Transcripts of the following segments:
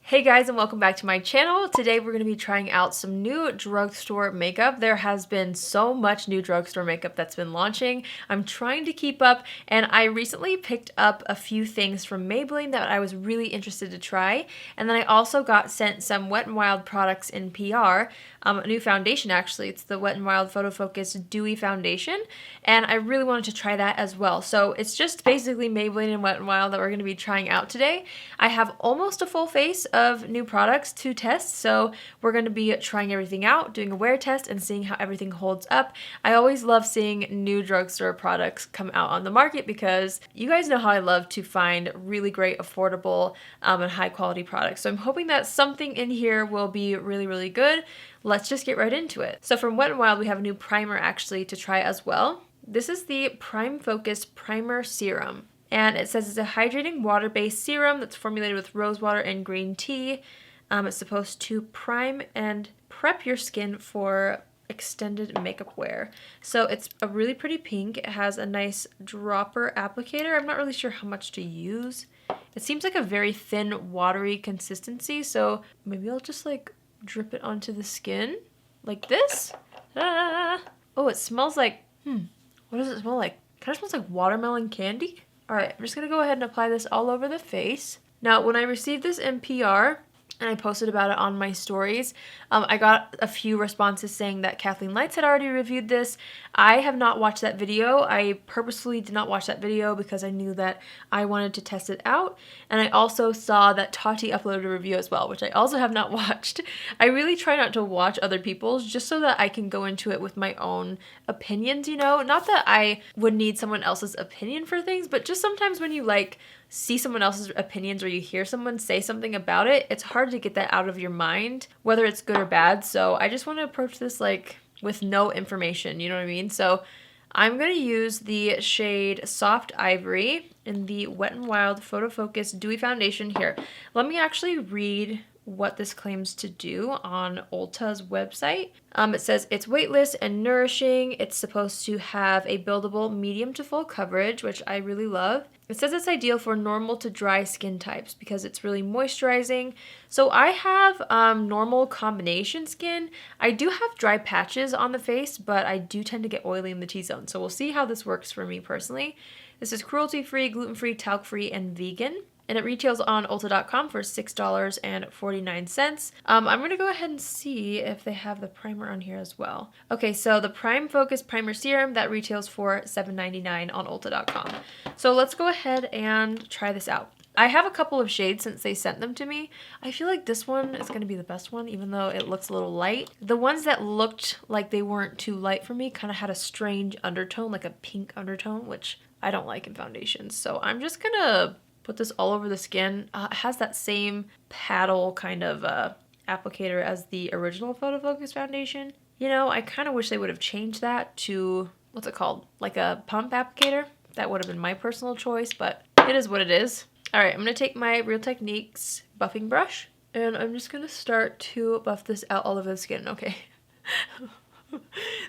Hey guys, and welcome back to my channel. Today we're going to be trying out some new drugstore makeup. There has been so much new drugstore makeup that's been launching. I'm trying to keep up, and I recently picked up a few things from Maybelline that I was really interested to try. And then I also got sent some Wet n Wild products in PR, a new foundation actually. It's the Wet n Wild Photo Focus Dewy foundation, and I really wanted to try that as well. So it's just basically Maybelline and Wet n Wild that we're going to be trying out today. I have almost a full face of new products to test, so we're going to be trying everything out, doing a wear test, and seeing how everything holds up. I always love seeing new drugstore products come out on the market because you guys know how I love to find really great, affordable, and high quality products. So I'm hoping that something in here will be really good. Let's just get right into it. So from Wet n Wild, we have a new primer actually to try as well. This is the Prime Focus Primer Serum. And it says it's a hydrating water-based serum that's formulated with rose water and green tea. It's supposed to prime and prep your skin for extended makeup wear. So it's a really pretty pink. It has a nice dropper applicator. I'm not really sure how much to use. It seems like a very thin, watery consistency. So maybe I'll just like drip it onto the skin like this. Ah. Oh, it smells like, what does it smell like? Kind of smells like watermelon candy. Alright, I'm just going to go ahead and apply this all over the face. Now, when I received this in PR, and I posted about it on my stories, I got a few responses saying that Kathleen Lights had already reviewed this. I have not watched that video. I purposely did not watch that video because I knew that I wanted to test it out. And I also saw that Tati uploaded a review as well, which I also have not watched. I really try not to watch other people's just so that I can go into it with my own opinions, you know? Not that I would need someone else's opinion for things, but just sometimes when you like see someone else's opinions or you hear someone say something about it, it's hard to get that out of your mind, whether it's good or bad. So I just want to approach this like with no information, you know what I mean? So I'm going to use the shade Soft Ivory in the Wet n Wild Photo Focus Dewy Foundation here. Let me actually read what this claims to do on Ulta's website. It says it's weightless and nourishing. It's supposed to have a buildable medium to full coverage, which I really love. It says it's ideal for normal to dry skin types because it's really moisturizing. So I have normal combination skin. I do have dry patches on the face, but I do tend to get oily in the T-zone. So we'll see how this works for me personally. This is cruelty-free, gluten-free, talc-free, and vegan. And it retails on Ulta.com for $6.49. I'm going to go ahead and see if they have the primer on here as well. Okay, so the Prime Focus Primer Serum, that retails for $7.99 on Ulta.com. So let's go ahead and try this out. I have a couple of shades since they sent them to me. I feel like this one is going to be the best one, even though it looks a little light. The ones that looked like they weren't too light for me kind of had a strange undertone, like a pink undertone, which I don't like in foundations. So I'm just going to put this all over the skin. It has that same paddle kind of applicator as the original Photo Focus foundation. You know, I kind of wish they would have changed that to, what's it called? Like a pump applicator. That would have been my personal choice, but it is what it is. All right, I'm going to take my Real Techniques buffing brush, and I'm just going to start to buff this out all over the skin. Okay.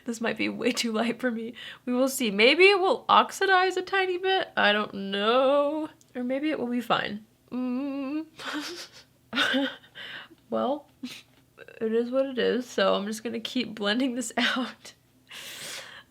This might be way too light for me. We will see. Maybe it will oxidize a tiny bit. I don't know. Or maybe it will be fine. Well, it is what it is, so I'm just going to keep blending this out.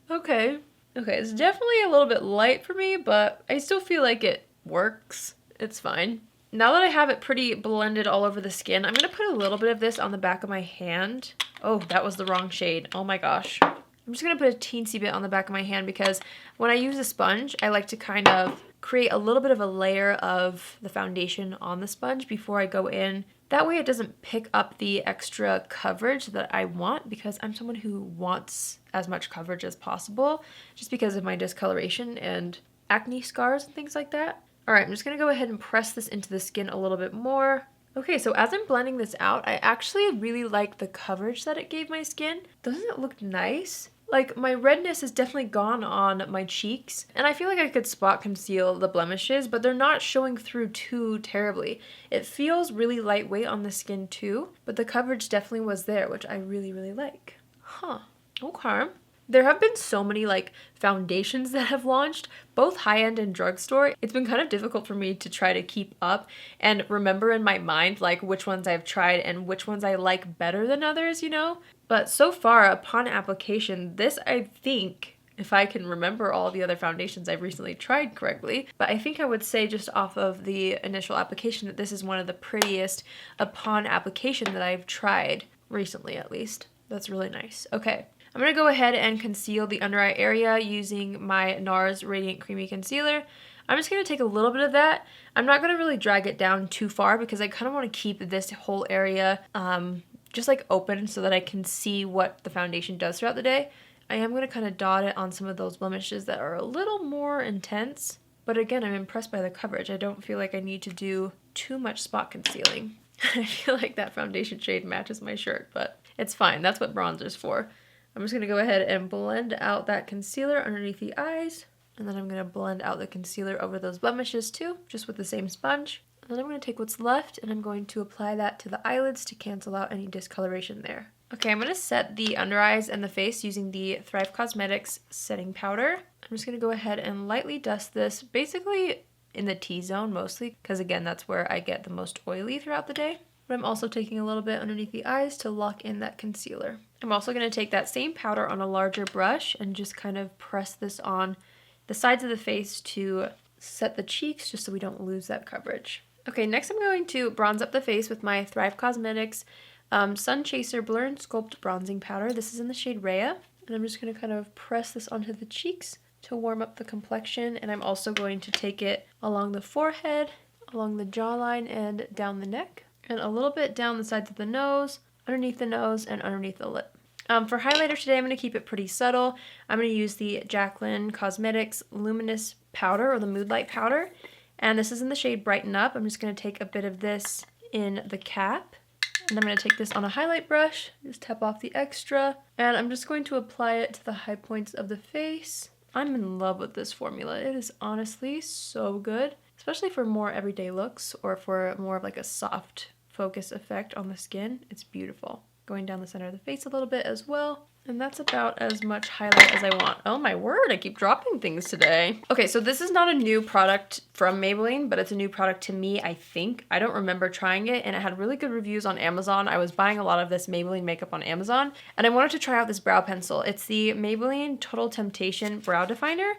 Okay, it's definitely a little bit light for me, but I still feel like it works. It's fine. Now that I have it pretty blended all over the skin, I'm going to put a little bit of this on the back of my hand. Oh, that was the wrong shade. Oh my gosh. I'm just going to put a teensy bit on the back of my hand because when I use a sponge, I like to kind of create a little bit of a layer of the foundation on the sponge before I go in. That way it doesn't pick up the extra coverage that I want because I'm someone who wants as much coverage as possible just because of my discoloration and acne scars and things like that. All right, I'm just going to go ahead and press this into the skin a little bit more. Okay, so as I'm blending this out, I actually really like the coverage that it gave my skin. Doesn't it look nice? Like, my redness is definitely gone on my cheeks, and I feel like I could spot conceal the blemishes, but they're not showing through too terribly. It feels really lightweight on the skin too, but the coverage definitely was there, which I really like. Huh. Okay. There have been so many like foundations that have launched, both high-end and drugstore. It's been kind of difficult for me to try to keep up and remember in my mind like which ones I've tried and which ones I like better than others, you know? But so far, upon application, this I think, if I can remember all the other foundations I've recently tried correctly, but I think I would say just off of the initial application that this is one of the prettiest upon application that I've tried recently, at least. That's really nice. Okay. I'm going to go ahead and conceal the under eye area using my NARS Radiant Creamy Concealer. I'm just going to take a little bit of that. I'm not going to really drag it down too far because I kind of want to keep this whole area just like open so that I can see what the foundation does throughout the day. I am going to kind of dot it on some of those blemishes that are a little more intense. But again, I'm impressed by the coverage. I don't feel like I need to do too much spot concealing. I feel like that foundation shade matches my shirt, but it's fine. That's what bronzer's for. I'm just going to go ahead and blend out that concealer underneath the eyes. And then I'm going to blend out the concealer over those blemishes too, just with the same sponge. And then I'm going to take what's left and I'm going to apply that to the eyelids to cancel out any discoloration there. Okay, I'm going to set the under eyes and the face using the Thrive Cosmetics setting powder. I'm just going to go ahead and lightly dust this, basically in the T-zone mostly, because again, that's where I get the most oily throughout the day. But I'm also taking a little bit underneath the eyes to lock in that concealer. I'm also going to take that same powder on a larger brush and just kind of press this on the sides of the face to set the cheeks just so we don't lose that coverage. Okay, next I'm going to bronze up the face with my Thrive Cosmetics Sun Chaser Blur and Sculpt Bronzing Powder. This is in the shade Rhea. And I'm just going to kind of press this onto the cheeks to warm up the complexion. And I'm also going to take it along the forehead, along the jawline, and down the neck. And a little bit down the sides of the nose, underneath the nose, and underneath the lip. For highlighter today, I'm going to keep it pretty subtle. I'm going to use the Jaclyn Cosmetics Luminous Powder, or the Mood Light Powder. And this is in the shade Brighten Up. I'm just going to take a bit of this in the cap. And I'm going to take this on a highlight brush, just tap off the extra. And I'm just going to apply it to the high points of the face. I'm in love with this formula. It is honestly so good, especially for more everyday looks or for more of like a soft focus effect on the skin. It's beautiful. Going down the center of the face a little bit as well. And that's about as much highlight as I want. Oh my word, I keep dropping things today. Okay, so this is not a new product from Maybelline, but it's a new product to me, I think. I don't remember trying it, and it had really good reviews on Amazon. I was buying a lot of this Maybelline makeup on Amazon, and I wanted to try out this brow pencil. It's the Maybelline Total Temptation Brow Definer.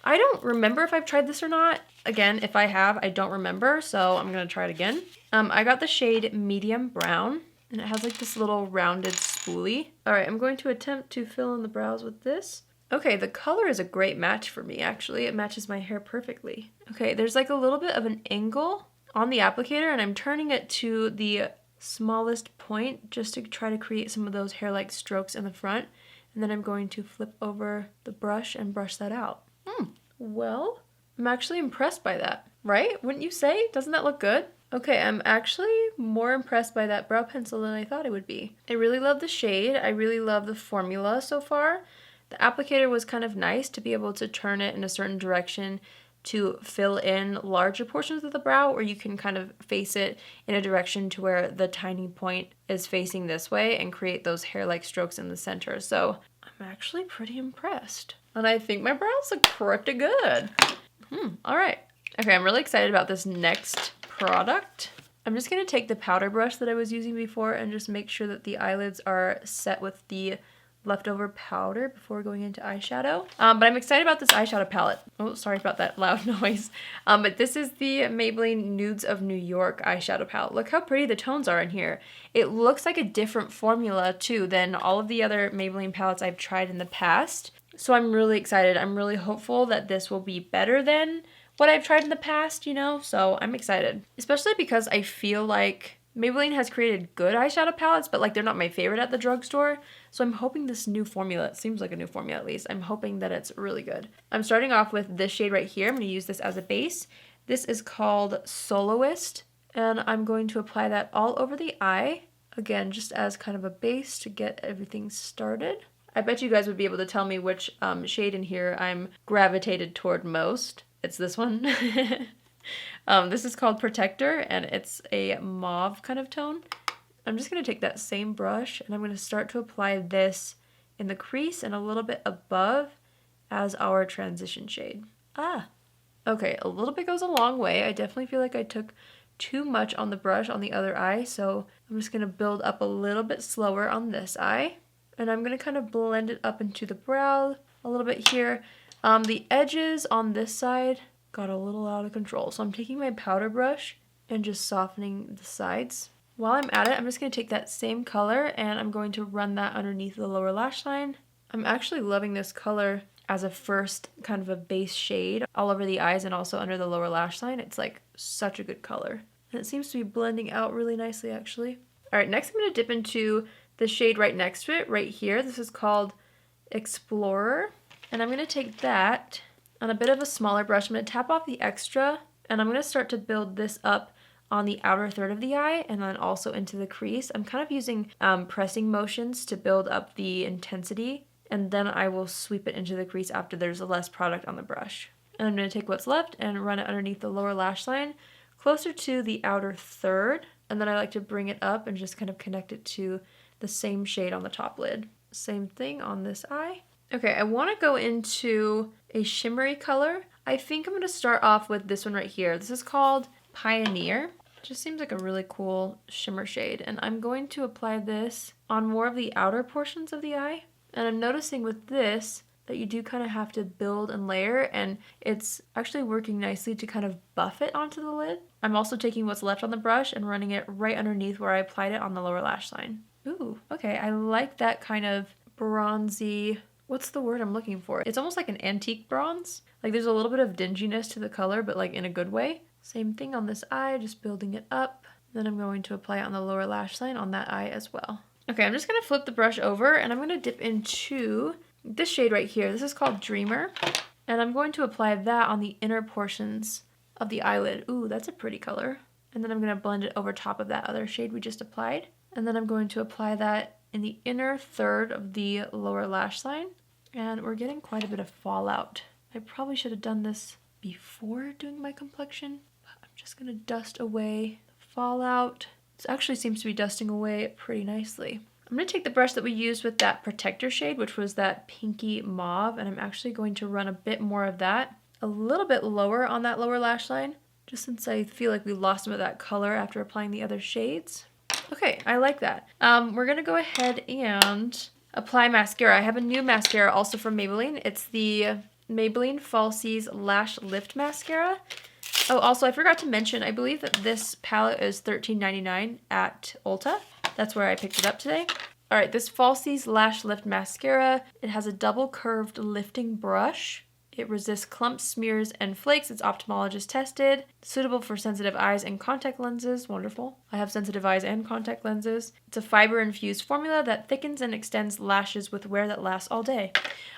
I don't remember if I've tried this or not. Again, if I have, I don't remember, so I'm gonna try it again. I got the shade Medium Brown. And it has like this little rounded spoolie. All right, I'm going to attempt to fill in the brows with this. Okay, the color is a great match for me, actually. It matches my hair perfectly. Okay, there's like a little bit of an angle on the applicator, and I'm turning it to the smallest point just to try to create some of those hair-like strokes in the front. And then I'm going to flip over the brush and brush that out. Well, I'm actually impressed by that, right? Wouldn't you say? Doesn't that look good? Okay, I'm actually more impressed by that brow pencil than I thought it would be. I really love the shade. I really love the formula so far. The applicator was kind of nice to be able to turn it in a certain direction to fill in larger portions of the brow, or you can kind of face it in a direction to where the tiny point is facing this way and create those hair-like strokes in the center. So I'm actually pretty impressed. And I think my brows look pretty good. All right. Okay, I'm really excited about this next product. I'm just going to take the powder brush that I was using before and just make sure that the eyelids are set with the leftover powder before going into eyeshadow. But I'm excited about this eyeshadow palette. Oh, sorry about that loud noise. But this is the Maybelline Nudes of New York eyeshadow palette. Look how pretty the tones are in here. It looks like a different formula too than all of the other Maybelline palettes I've tried in the past. So I'm really excited. I'm really hopeful that this will be better than what I've tried in the past, you know, so I'm excited. Especially because I feel like Maybelline has created good eyeshadow palettes, but like they're not my favorite at the drugstore. So I'm hoping this new formula, it seems like a new formula at least, I'm hoping that it's really good. I'm starting off with this shade right here. I'm going to use this as a base. This is called Soloist, and I'm going to apply that all over the eye. Again, just as kind of a base to get everything started. I bet you guys would be able to tell me which shade in here I'm gravitated toward most. It's this one. This is called Protector, and it's a mauve kind of tone. I'm just going to take that same brush, and I'm going to start to apply this in the crease and a little bit above as our transition shade. Okay, a little bit goes a long way. I definitely feel like I took too much on the brush on the other eye, so I'm just going to build up a little bit slower on this eye. And I'm going to kind of blend it up into the brow a little bit here. The edges on this side got a little out of control, so I'm taking my powder brush and just softening the sides. While I'm at it, I'm just going to take that same color and I'm going to run that underneath the lower lash line. I'm actually loving this color as a first kind of a base shade all over the eyes and also under the lower lash line. It's like such a good color. And it seems to be blending out really nicely actually. All right, next I'm going to dip into the shade right next to it, right here. This is called Explorer. And I'm going to take that on a bit of a smaller brush. I'm going to tap off the extra and I'm going to start to build this up on the outer third of the eye and then also into the crease. I'm kind of using pressing motions to build up the intensity, and then I will sweep it into the crease after there's less product on the brush. And I'm going to take what's left and run it underneath the lower lash line closer to the outer third, and then I like to bring it up and just kind of connect it to the same shade on the top lid. Same thing on this eye. Okay, I want to go into a shimmery color. I think I'm going to start off with this one right here. This is called Pioneer. Just seems like a really cool shimmer shade, and I'm going to apply this on more of the outer portions of the eye. And I'm noticing with this that you do kind of have to build and layer, and it's actually working nicely to kind of buff it onto the lid. I'm also taking what's left on the brush and running it right underneath where I applied it on the lower lash line. Ooh, okay, I like that kind of bronzy, what's the word I'm looking for? It's almost like an antique bronze. Like there's a little bit of dinginess to the color, but like in a good way. Same thing on this eye, just building it up. Then I'm going to apply it on the lower lash line on that eye as well. Okay, I'm just going to flip the brush over and I'm going to dip into this shade right here. This is called Dreamer. And I'm going to apply that on the inner portions of the eyelid. Ooh, that's a pretty color. And then I'm going to blend it over top of that other shade we just applied. And then I'm going to apply that in the inner third of the lower lash line. And we're getting quite a bit of fallout. I probably should have done this before doing my complexion. I'm just going to dust away the fallout. This actually seems to be dusting away pretty nicely. I'm going to take the brush that we used with that protector shade, which was that pinky mauve, and I'm actually going to run a bit more of that a little bit lower on that lower lash line, just since I feel like we lost some of that color after applying the other shades. Okay, I like that. We're going to go ahead and apply mascara. I have a new mascara also from Maybelline. It's the Maybelline Falsies Lash Lift Mascara. Oh, also, I forgot to mention, I believe that this palette is $13.99 at Ulta. That's where I picked it up today. All right, this Falsies Lash Lift Mascara, it has a double curved lifting brush. It resists clumps, smears, and flakes. It's ophthalmologist tested, suitable for sensitive eyes and contact lenses. Wonderful. I have sensitive eyes and contact lenses. It's a fiber-infused formula that thickens and extends lashes with wear that lasts all day.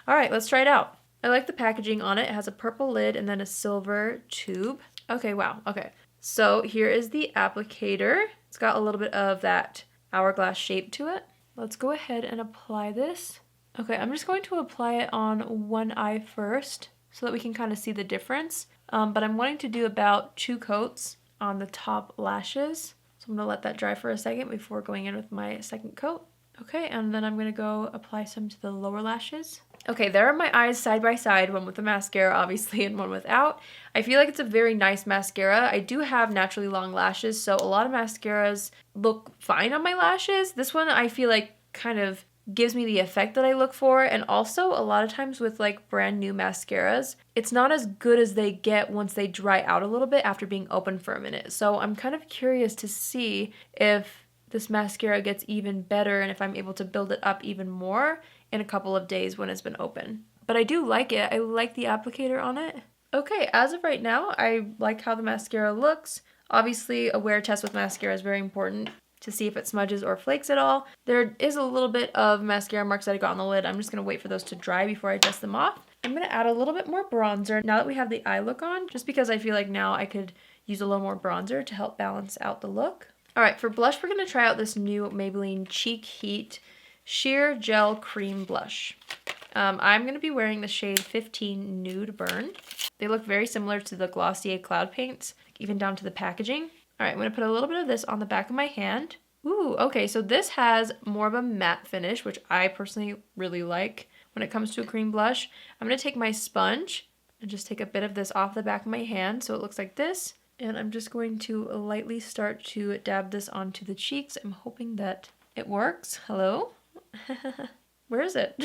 All right, let's try it out. I like the packaging on it. It has a purple lid and then a silver tube. Okay, wow, okay. So here is the applicator. It's got a little bit of that hourglass shape to it. Let's go ahead and apply this. Okay, I'm just going to apply it on one eye first so that we can kind of see the difference. But I'm wanting to do about 2 coats on the top lashes. So I'm gonna let that dry for a second before going in with my second coat. Okay, and then I'm gonna go apply some to the lower lashes. Okay, there are my eyes side by side, one with the mascara obviously and one without. I feel like it's a very nice mascara. I do have naturally long lashes, so a lot of mascaras look fine on my lashes. This one I feel like kind of gives me the effect that I look for, and also a lot of times with like brand new mascaras, it's not as good as they get once they dry out a little bit after being open for a minute. So I'm kind of curious to see if this mascara gets even better and if I'm able to build it up even more in a couple of days when it's been open. But I do like it. I like the applicator on it. Okay, as of right now, I like how the mascara looks. Obviously, a wear test with mascara is very important to see if it smudges or flakes at all. There is a little bit of mascara marks that I got on the lid. I'm just going to wait for those to dry before I dust them off. I'm going to add a little bit more bronzer now that we have the eye look on, just because I feel like now I could use a little more bronzer to help balance out the look. All right, for blush, we're going to try out this new Maybelline Cheek Heat Sheer Gel Cream Blush. I'm going to be wearing the shade 15 Nude Burn. They look very similar to the Glossier Cloud Paints, even down to the packaging. All right, I'm going to put a little bit of this on the back of my hand. Ooh, okay, so this has more of a matte finish, which I personally really like when it comes to a cream blush. I'm going to take my sponge and just take a bit of this off the back of my hand so it looks like this. And I'm just going to lightly start to dab this onto the cheeks. I'm hoping that it works. Hello? Where is it?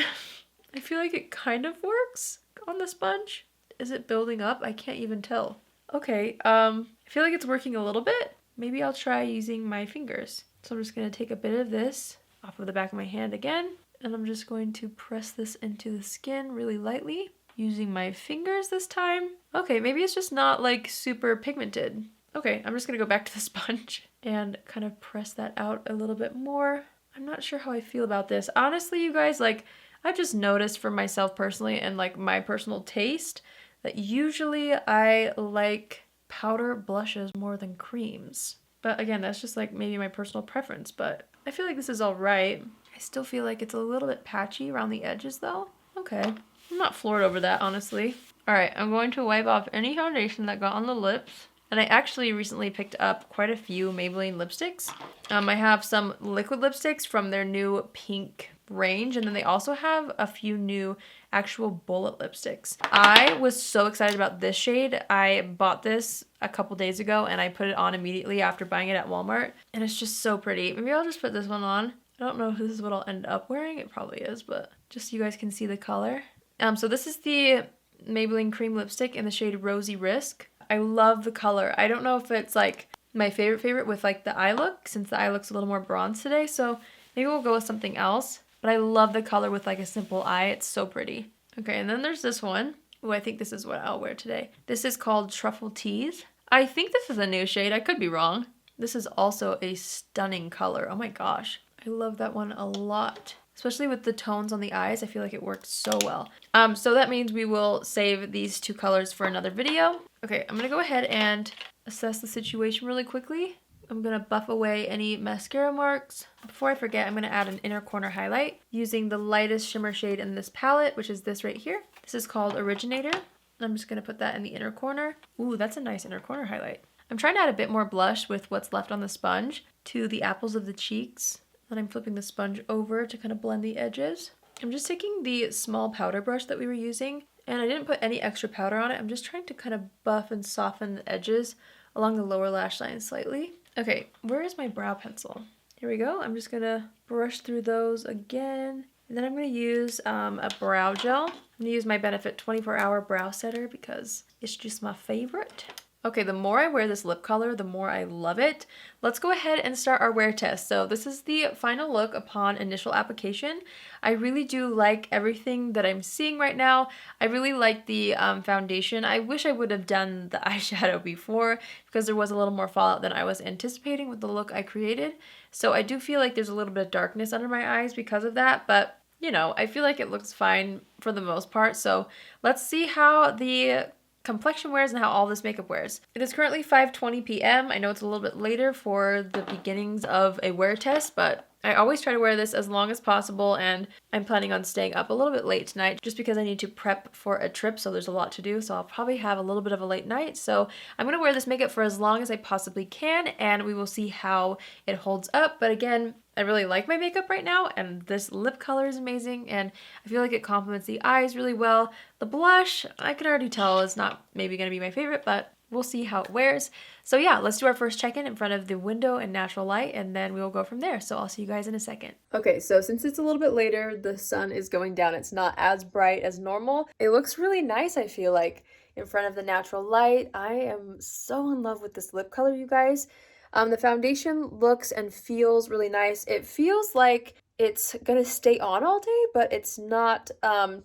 I feel like it kind of works on the sponge. Is it building up? I can't even tell. Okay, I feel like it's working a little bit. Maybe I'll try using my fingers. So I'm just going to take a bit of this off of the back of my hand again. And I'm just going to press this into the skin really lightly. Using my fingers this time. Okay, maybe it's just not like super pigmented. Okay, I'm just gonna go back to the sponge and kind of press that out a little bit more. I'm not sure how I feel about this. Honestly, you guys, like, I've just noticed for myself personally and like my personal taste that usually I like powder blushes more than creams. But again, that's just like maybe my personal preference, but I feel like this is all right. I still feel like it's a little bit patchy around the edges though. Okay. I'm not floored over that, honestly. Alright, I'm going to wipe off any foundation that got on the lips. And I actually recently picked up quite a few Maybelline lipsticks. I have some liquid lipsticks from their new pink range, and then they also have a few new actual bullet lipsticks. I was so excited about this shade. I bought this a couple days ago, and I put it on immediately after buying it at Walmart. And it's just so pretty. Maybe I'll just put this one on. I don't know if this is what I'll end up wearing. It probably is, but just so you guys can see the color. So this is the Maybelline cream lipstick in the shade Rosy Risk. I love the color. I don't know if it's like my favorite with like the eye look, since the eye looks a little more bronze today, so maybe we'll go with something else. But I love the color with like a simple eye. It's so pretty. Okay, and then there's this one. Oh, I think this is what I'll wear today. This is called Truffle Tease. I think this is a new shade. I could be wrong. This is also a stunning color. Oh my gosh. I love that one a lot. Especially with the tones on the eyes, I feel like it works so well. So that means we will save these two colors for another video. Okay, I'm gonna go ahead and assess the situation really quickly. I'm gonna buff away any mascara marks. Before I forget, I'm gonna add an inner corner highlight using the lightest shimmer shade in this palette, which is this right here. This is called Originator. I'm just gonna put that in the inner corner. Ooh, that's a nice inner corner highlight. I'm trying to add a bit more blush with what's left on the sponge to the apples of the cheeks. Then I'm flipping the sponge over to kind of blend the edges. I'm just taking the small powder brush that we were using, and I didn't put any extra powder on it. I'm just trying to kind of buff and soften the edges along the lower lash line slightly. Okay, where is my brow pencil? Here we go. I'm just gonna brush through those again. And then I'm gonna use a brow gel. I'm gonna use my Benefit 24-Hour Brow Setter because it's just my favorite. Okay, the more I wear this lip color, the more I love it. Let's go ahead and start our wear test. So this is the final look upon initial application. I really do like everything that I'm seeing right now. I really like the foundation. I wish I would have done the eyeshadow before because there was a little more fallout than I was anticipating with the look I created. So I do feel like there's a little bit of darkness under my eyes because of that, but you know, I feel like it looks fine for the most part. So let's see how the complexion wears and how all this makeup wears. It is currently 5:20 p.m. I know it's a little bit later for the beginnings of a wear test, but I always try to wear this as long as possible, and I'm planning on staying up a little bit late tonight just because I need to prep for a trip, so there's a lot to do, so I'll probably have a little bit of a late night. So I'm going to wear this makeup for as long as I possibly can, and we will see how it holds up. But again, I really like my makeup right now, and this lip color is amazing, and I feel like it complements the eyes really well. The blush, I can already tell is not maybe going to be my favorite, but we'll see how it wears. So yeah, let's do our first check-in in front of the window in natural light, and then we will go from there. So I'll see you guys in a second. Okay, so since it's a little bit later, the sun is going down. It's not as bright as normal. It looks really nice, I feel like, in front of the natural light. I am so in love with this lip color, you guys. The foundation looks and feels really nice. It feels like it's gonna stay on all day, but it's not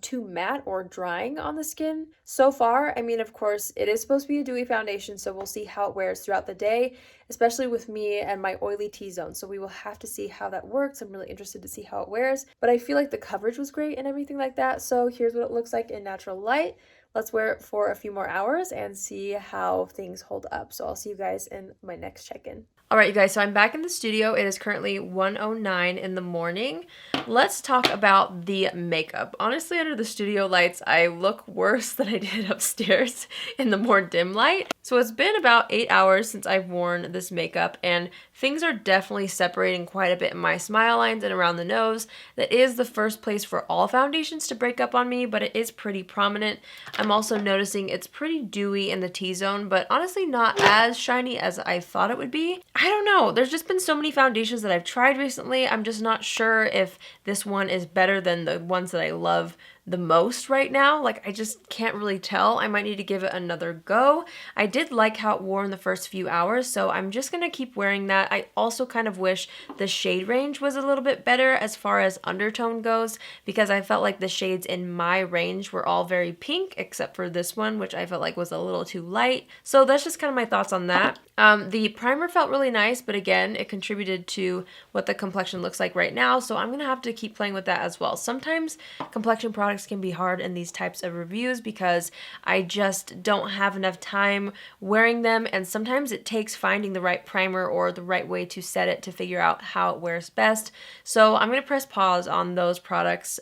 too matte or drying on the skin so far. I mean, of course, it is supposed to be a dewy foundation, so we'll see how it wears throughout the day, especially with me and my oily T-zone. So we will have to see how that works. I'm really interested to see how it wears, but I feel like the coverage was great and everything like that. So here's what it looks like in natural light. Let's wear it for a few more hours and see how things hold up. So I'll see you guys in my next check-in. All right, you guys, so I'm back in the studio. It is currently 1:09 in the morning. Let's talk about the makeup. Honestly, under the studio lights, I look worse than I did upstairs in the more dim light. So it's been about 8 hours since I've worn this makeup, and things are definitely separating quite a bit in my smile lines and around the nose. That is the first place for all foundations to break up on me, but it is pretty prominent. I'm also noticing it's pretty dewy in the T-zone, but honestly not as shiny as I thought it would be. I don't know. There's just been so many foundations that I've tried recently. I'm just not sure if this one is better than the ones that I love the most right now. Like, I just can't really tell. I might need to give it another go. I did like how it wore in the first few hours, so I'm just gonna keep wearing that. I also kind of wish the shade range was a little bit better as far as undertone goes, because I felt like the shades in my range were all very pink except for this one, which I felt like was a little too light. So that's just kind of my thoughts on that. The primer felt really nice, but again, it contributed to what the complexion looks like right now, so I'm gonna have to keep playing with that as well. Sometimes complexion products can be hard in these types of reviews because I just don't have enough time wearing them, and sometimes it takes finding the right primer or the right way to set it to figure out how it wears best. So I'm gonna press pause on those products.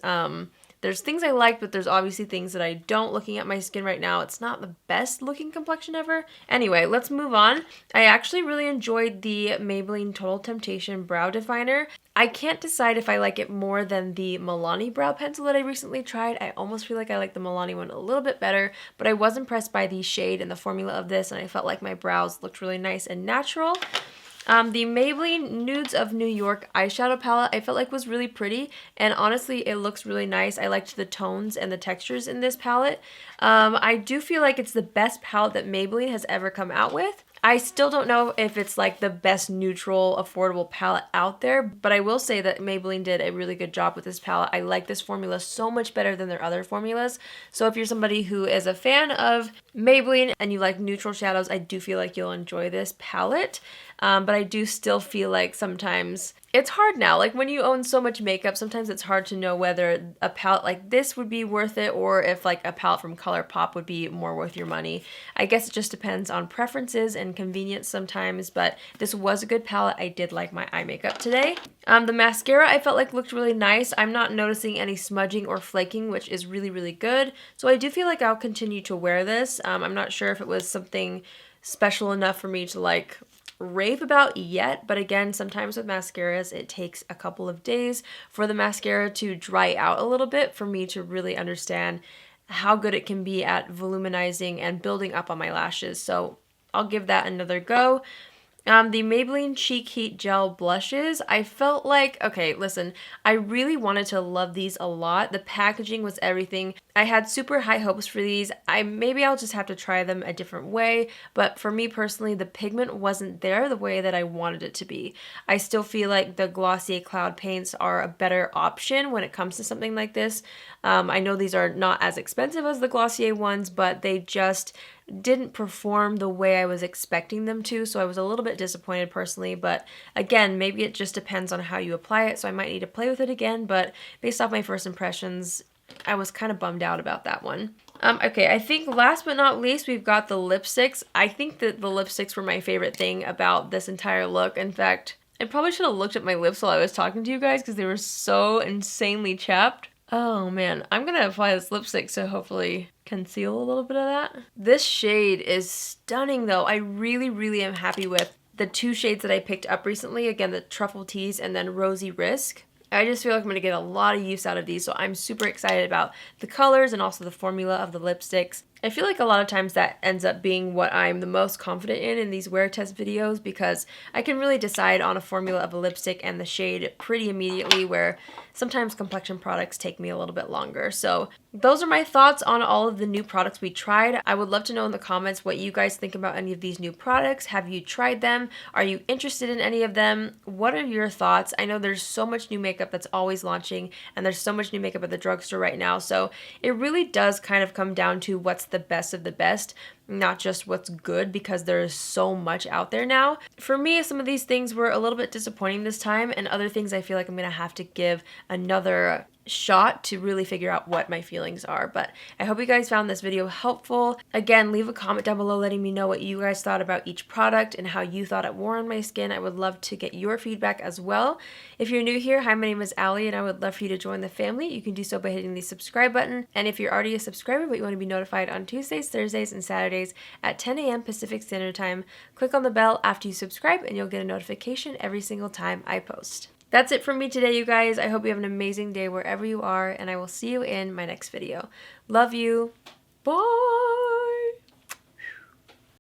There's things I like, but there's obviously things that I don't. Looking at my skin right now, it's not the best looking complexion ever. Anyway, let's move on. I actually really enjoyed the Maybelline Total Temptation Brow Definer. I can't decide if I like it more than the Milani brow pencil that I recently tried. I almost feel like I like the Milani one a little bit better, but I was impressed by the shade and the formula of this, and I felt like my brows looked really nice and natural. The Maybelline Nudes of New York eyeshadow palette I felt like was really pretty, and honestly it looks really nice. I liked the tones and the textures in this palette. I do feel like it's the best palette that Maybelline has ever come out with. I still don't know if it's like the best neutral, affordable palette out there, but I will say that Maybelline did a really good job with this palette. I like this formula so much better than their other formulas. So if you're somebody who is a fan of Maybelline and you like neutral shadows, I do feel like you'll enjoy this palette. But I do still feel like sometimes it's hard now. Like when you own so much makeup, sometimes it's hard to know whether a palette like this would be worth it or if like a palette from ColourPop would be more worth your money. I guess it just depends on preferences and convenience sometimes, but this was a good palette. I did like my eye makeup today. The mascara I felt like looked really nice. I'm not noticing any smudging or flaking, which is really, really good. So I do feel like I'll continue to wear this. I'm not sure if it was something special enough for me to like rave about yet, but again, sometimes with mascaras it takes a couple of days for the mascara to dry out a little bit for me to really understand how good it can be at voluminizing and building up on my lashes. So I'll give that another go. The Maybelline Cheek Heat Gel Blushes, I felt like, okay, listen, I really wanted to love these a lot. The packaging was everything. I had super high hopes for these. Maybe I'll just have to try them a different way, but for me personally, the pigment wasn't there the way that I wanted it to be. I still feel like the Glossier Cloud paints are a better option when it comes to something like this. I know these are not as expensive as the Glossier ones, but they just didn't perform the way I was expecting them to, so I was a little bit disappointed personally, but again, maybe it just depends on how you apply it, so I might need to play with it again, but based off my first impressions, I was kind of bummed out about that one. Okay, I think last but not least, we've got the lipsticks. I think that the lipsticks were my favorite thing about this entire look. In fact, I probably should have looked at my lips while I was talking to you guys because they were so insanely chapped. Oh man, I'm gonna apply this lipstick to hopefully conceal a little bit of that. This shade is stunning though. I really, really am happy with the two shades that I picked up recently. Again, the Truffle Tease and then Rosy Risk. I just feel like I'm going to get a lot of use out of these, so I'm super excited about the colors and also the formula of the lipsticks. I feel like a lot of times that ends up being what I'm the most confident in these wear test videos because I can really decide on a formula of a lipstick and the shade pretty immediately, where sometimes complexion products take me a little bit longer. So those are my thoughts on all of the new products we tried. I would love to know in the comments what you guys think about any of these new products. Have you tried them? Are you interested in any of them? What are your thoughts? I know there's so much new makeup that's always launching, and there's so much new makeup at the drugstore right now, so it really does kind of come down to what's the best of the best, not just what's good, because there's so much out there now. For me, some of these things were a little bit disappointing this time, and other things I feel like I'm gonna have to give another shot to really figure out what my feelings are. But I hope you guys found this video helpful. Again, leave a comment down below letting me know what you guys thought about each product and how you thought it wore on my skin. I would love to get your feedback as well. If you're new here, hi, my name is Allie, and I would love for you to join the family. You can do so by hitting the subscribe button. And if you're already a subscriber but you want to be notified on Tuesdays, Thursdays, and Saturdays Thursdays at 10 a.m. Pacific Standard Time. Click on the bell after you subscribe and you'll get a notification every single time I post. That's it from me today, you guys. I hope you have an amazing day wherever you are, and I will see you in my next video. Love you. Bye!